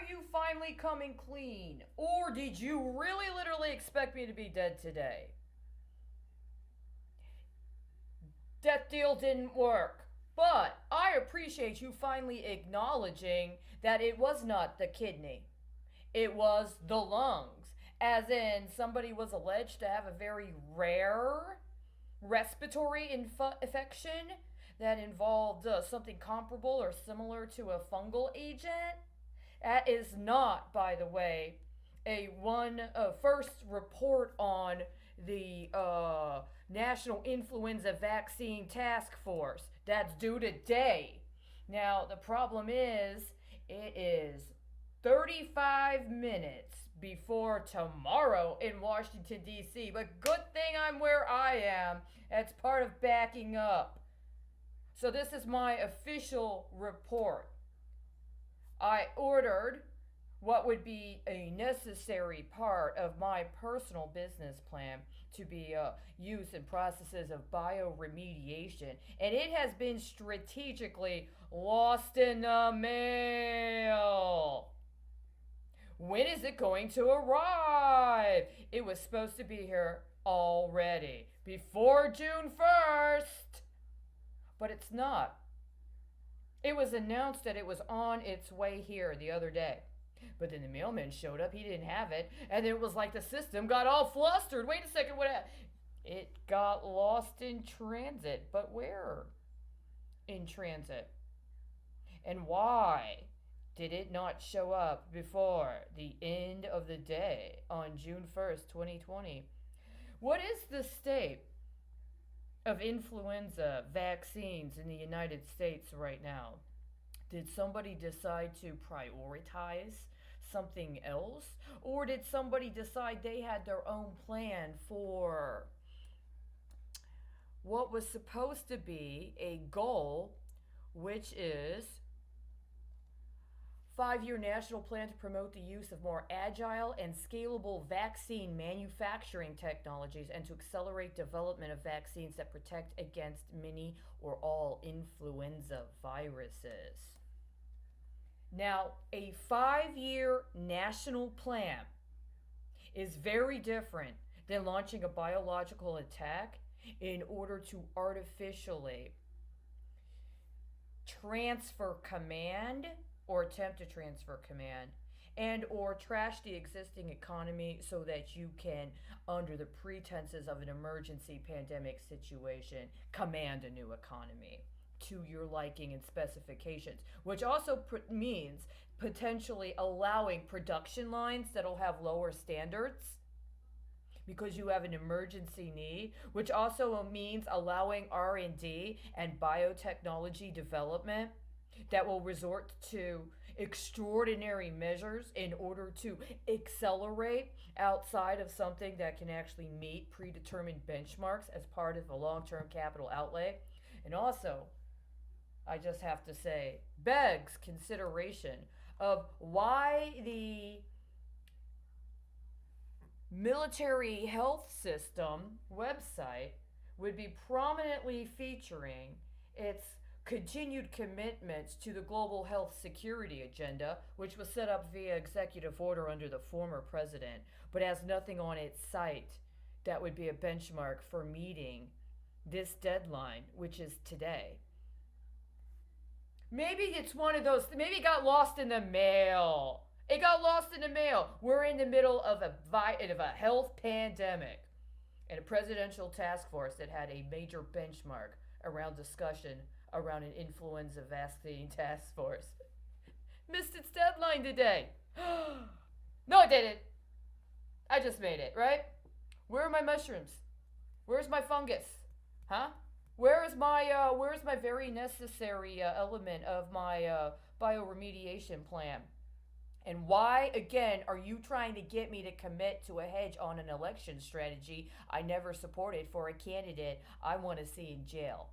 you finally coming clean? Or did you really literally expect me to be dead today? That deal didn't work. But I appreciate you finally acknowledging that it was not the kidney, it was the lungs. As in, somebody was alleged to have a very rare respiratory infection that involved something comparable or similar to a fungal agent. That is not, by the way, a first report on the National Influenza Vaccine Task Force. That's due today. Now the problem is, it is 35 minutes before tomorrow in Washington, D.C. But good thing I'm where I am. That's part of backing up. So, this is my official report. I ordered what would be a necessary part of my personal business plan to be used in processes of bioremediation, and it has been strategically lost in the mail. When is it going to arrive? It was supposed to be here already, before June 1st. But it's not. It was announced that it was on its way here the other day. But then the mailman showed up, he didn't have it, and it was like the system got all flustered. Wait a second, what happened? It got lost in transit. But where in transit? And why did it not show up before the end of the day on June 1st, 2020? What is the state of influenza vaccines in the United States right now? Did somebody decide to prioritize something else? Or did somebody decide they had their own plan for what was supposed to be a goal, which is 5-year national plan to promote the use of more agile and scalable vaccine manufacturing technologies and to accelerate development of vaccines that protect against many or all influenza viruses? Now, a 5-year national plan is very different than launching a biological attack in order to artificially transfer command or attempt to transfer command and or trash the existing economy so that you can, under the pretenses of an emergency pandemic situation, command a new economy to your liking and specifications, which also means potentially allowing production lines that'll have lower standards because you have an emergency need, which also means allowing R&D and biotechnology development that will resort to extraordinary measures in order to accelerate outside of something that can actually meet predetermined benchmarks as part of a long-term capital outlay. And also, I just have to say, begs consideration of why the military health system website would be prominently featuring its continued commitments to the global health security agenda, which was set up via executive order under the former president, but has nothing on its site that would be a benchmark for meeting this deadline, which is today. Maybe it's one of those, maybe it got lost in the mail. It got lost in the mail. We're in the middle of a health pandemic and a presidential task force that had a major benchmark around discussion around an influenza vaccine task force. Missed its deadline today. No, it didn't. I just made it, right? Where are my mushrooms? Where's my fungus? Huh? Where's my very necessary element of my bioremediation plan? And why, again, are you trying to get me to commit to a hedge on an election strategy I never supported for a candidate I want to see in jail?